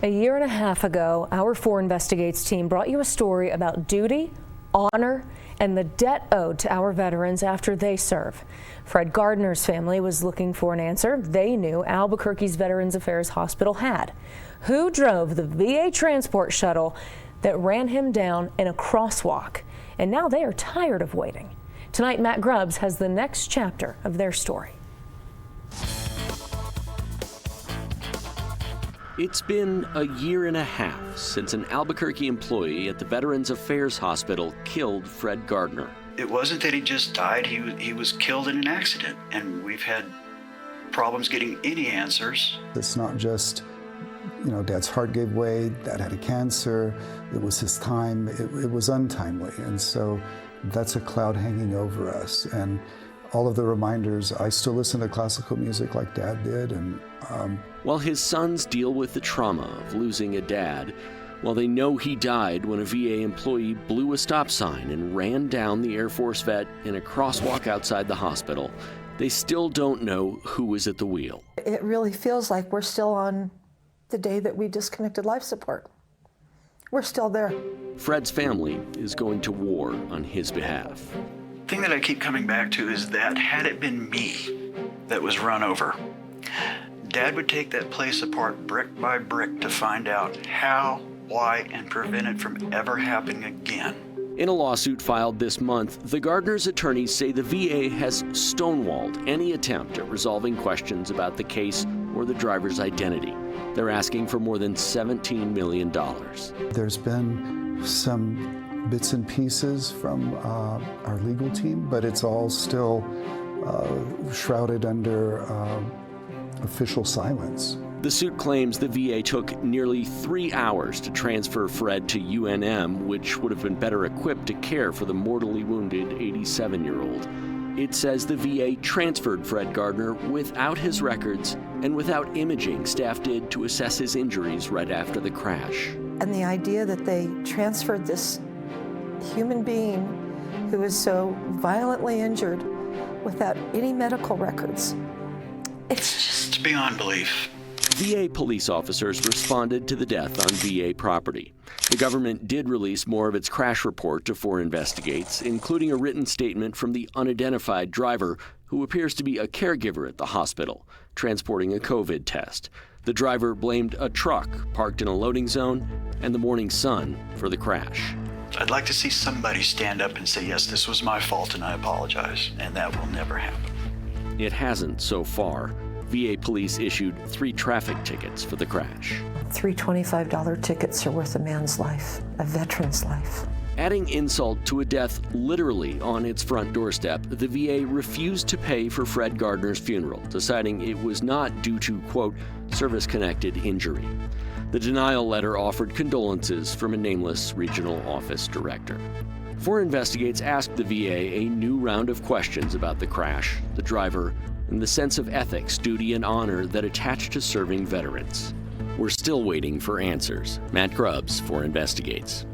A year and a half ago, our 4 Investigates team brought you a story about duty, honor, and the debt owed to our veterans after they serve. Fred Gardner's family was looking for an answer they knew Albuquerque's Veterans Affairs Hospital had. Who drove the VA transport shuttle that ran him down in a crosswalk? And now they are tired of waiting. Tonight, Matt Grubbs has the next chapter of their story. It's been a year and a half since an Albuquerque employee at the Veterans Affairs Hospital killed Fred Gardner. It wasn't that he just died, he was killed in an accident, and we've had problems getting any answers. It's not just, Dad's heart gave way, Dad had a cancer, it was his time, it was untimely, and so that's a cloud hanging over us. And all of the reminders, I still listen to classical music like Dad did. And while his sons deal with the trauma of losing a dad, while they know he died when a VA employee blew a stop sign and ran down the Air Force vet in a crosswalk outside the hospital, they still don't know who was at the wheel. It really feels like we're still on the day that we disconnected life support. We're still there. Fred's family is going to war on his behalf. The thing that I keep coming back to is that had it been me that was run over, Dad would take that place apart brick by brick to find out how, why, and prevent it from ever happening again. In a lawsuit filed this month, the Gardner's attorneys say the VA has stonewalled any attempt at resolving questions about the case or the driver's identity. They're asking for more than $17 million. There's been some bits and pieces from our legal team, but it's all still shrouded under official silence. The suit claims the VA took nearly 3 hours to transfer Fred to UNM, which would have been better equipped to care for the mortally wounded 87-year-old. It says the VA transferred Fred Gardner without his records and without imaging staff did to assess his injuries right after the crash. And the idea that they transferred this human being who was so violently injured without any medical records, it's just beyond belief. VA police officers responded to the death on VA property. The government did release more of its crash report to 4 Investigates, including a written statement from the unidentified driver, who appears to be a caregiver at the hospital, transporting a COVID test. The driver blamed a truck parked in a loading zone and the morning sun for the crash. I'd like to see somebody stand up and say, yes, this was my fault and I apologize, and that will never happen. It hasn't so far. VA police issued 3 traffic tickets for the crash. 3 $25 tickets are worth a man's life, a veteran's life. Adding insult to a death literally on its front doorstep, the VA refused to pay for Fred Gardner's funeral, deciding it was not due to, quote, service-connected injury. The denial letter offered condolences from a nameless regional office director. 4 Investigates asked the VA a new round of questions about the crash, the driver, and the sense of ethics, duty, and honor that attach to serving veterans. We're still waiting for answers. Matt Grubbs, 4 Investigates.